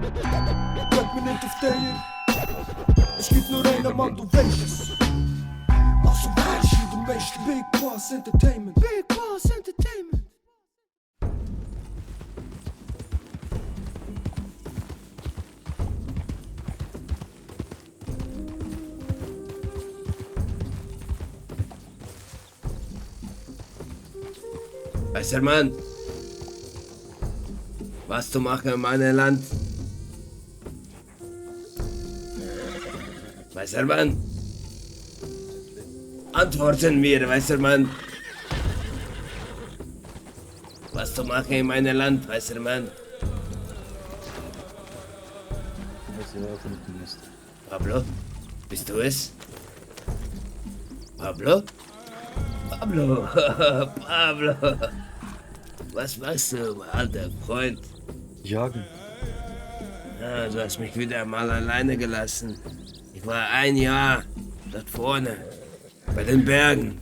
Bleib mir nicht auf der. Es gibt nur einen Mann, du weißt es. Also weißt du, du weißt Big Boss Entertainment. Big Boss Entertainment. Weißer Mann, was du machst in meinem Land? Weißer Mann, antworten wir, weißer Mann. Was du machst in meinem Land, weißer Mann? Pablo, bist du es? Pablo? Pablo, Pablo, was machst du, alter Freund? Jagen. Ja, du hast mich wieder mal alleine gelassen. Ich war ein Jahr dort vorne, bei den Bergen,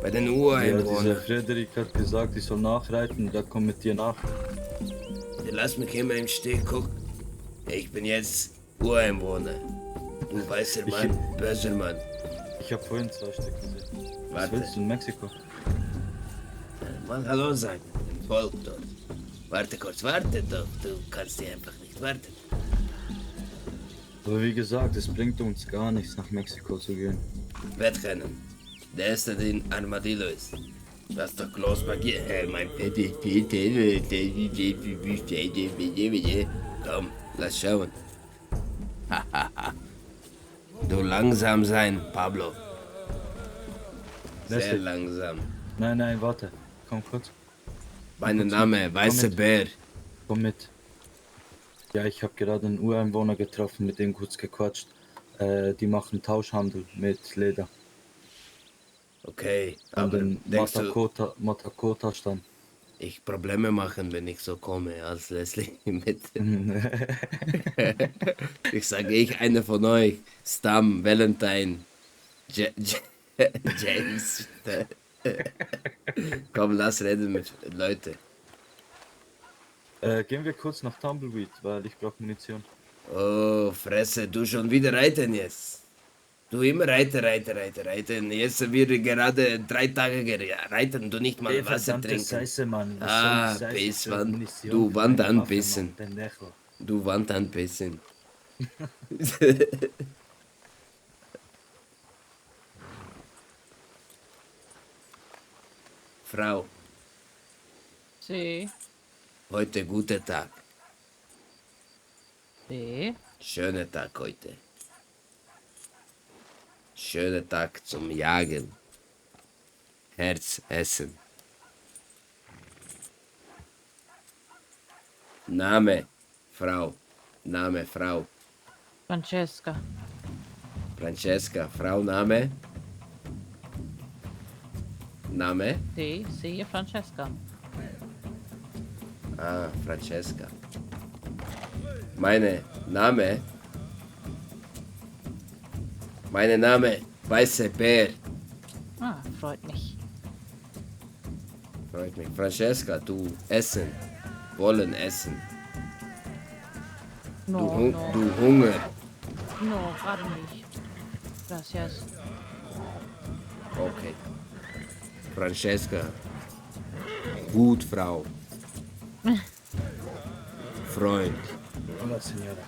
bei den Ja, Ureinwohnern. dieser Frederik hat gesagt, ich soll nachreiten, der kommt mit dir nach. Du lässt mich immer im Stich, guck. Ich bin jetzt Ureinwohner. Du weißer Mann, böser Mann. Ich habe vorhin 2 Stück gesehen. Was Warte. willst du in Mexiko? Mal Hallo sagen, dem Volk dort. Warte kurz, warte doch, du kannst hier einfach nicht warten. Aber wie gesagt, es bringt uns gar nichts, nach Mexiko zu gehen. Wettrennen. Der erste, den Armadillo ist. Das ist doch Klaus Magier. Mein Fette. Komm, lass schauen. Du langsam sein, Pablo. Sehr Leslie. langsam. Nein, warte. Komm kurz. Mein Name, Weißer mit. Bär. Komm mit. Ja, ich habe gerade einen Ureinwohner getroffen, mit dem kurz gequatscht. Die machen Tauschhandel mit Leder. Okay, An aber den denkst du, Matakota-Stamm. ich Probleme machen, wenn ich so komme als Leslie mit? Ich sage, ich einer von euch, Stam, Valentine, James. Komm, lass reden mit Leuten. Gehen wir kurz nach Tumbleweed, weil ich brauche Munition. Oh, Fresse, du schon wieder reiten jetzt. Du immer reiten. Jetzt wir gerade 3 Tage reiten, du nicht mal Wasser trinken. Scheiße, Mann. Ah, Pisswand. Du Wand anbissen. Du Wand anbissen. Frau, Sí, heute guter Tag. sí. Schöner Tag heute. Schöner Tag zum Jagen. Herz essen. Name, Frau. Name, Frau. Francesca. Francesca, Frau, Name. Name? Sí, sí, Francesca. Ah, Francesca. Meine Name? Meine Name, Weißer Bär. Ah, freut mich. Freut mich. Francesca, du essen. Wollen essen. No, no, Du Hunger. no, gerade nicht. Gracias. Okay. Francesca. Gut, Frau. Freund. Hola, Señora.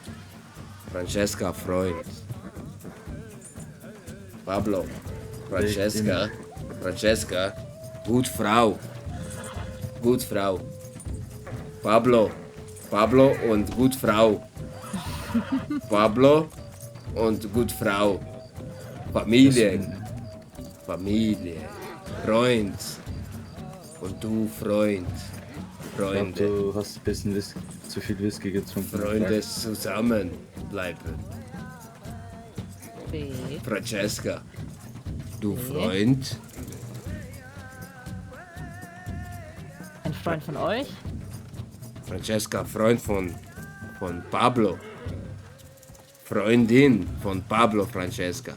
Francesca, Freund. Pablo. Francesca. Francesca. Gut, Frau. Gut, Frau. Pablo. Pablo und gut, Frau. Pablo und gut, Frau. Familie. Familie. Freund. Und du, Freund. Ich glaub, Freunde. du hast ein bisschen zu viel Whisky getrunken. Freunde zusammenbleiben. Sí. Francesca. Du Freund. Ein Freund von euch? Francesca, Freund von Pablo. Freundin von Pablo, Francesca.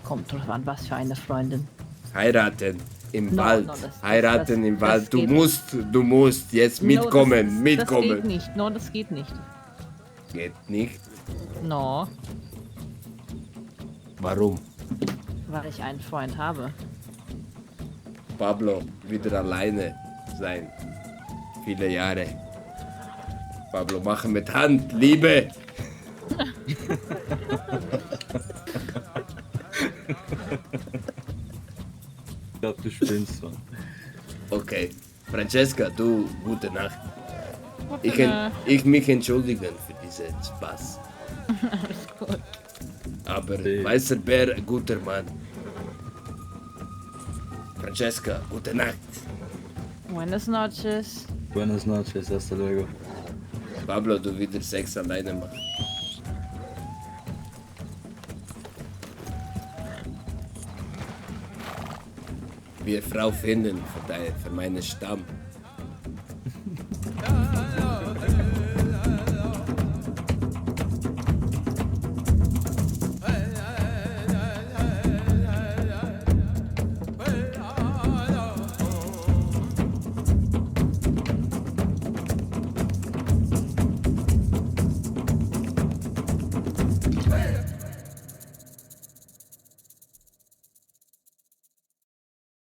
Kommt drauf an, was für eine Freundin. Heiraten. Im No, Wald. no, das- Heiraten im das Wald. Du geht musst jetzt mitkommen, Das mitkommen. geht nicht. No, das geht nicht. Geht nicht. No, Warum? weil ich einen Freund habe. Pablo wieder alleine sein. Viele Jahre. Pablo, machen mit Hand, Liebe. Ich glaube, du spinnst so. Okay. Francesca, du, gute Nacht. Nacht. Ich mich entschuldigen für diesen Spaß. Alles gut. Aber Nee. weißer Bär, guter Mann. Francesca, gute Nacht. Buenas noches. Buenas noches, hasta luego. Pablo, du wieder Sex alleine machen. Wir Frau finden für meinen Stamm.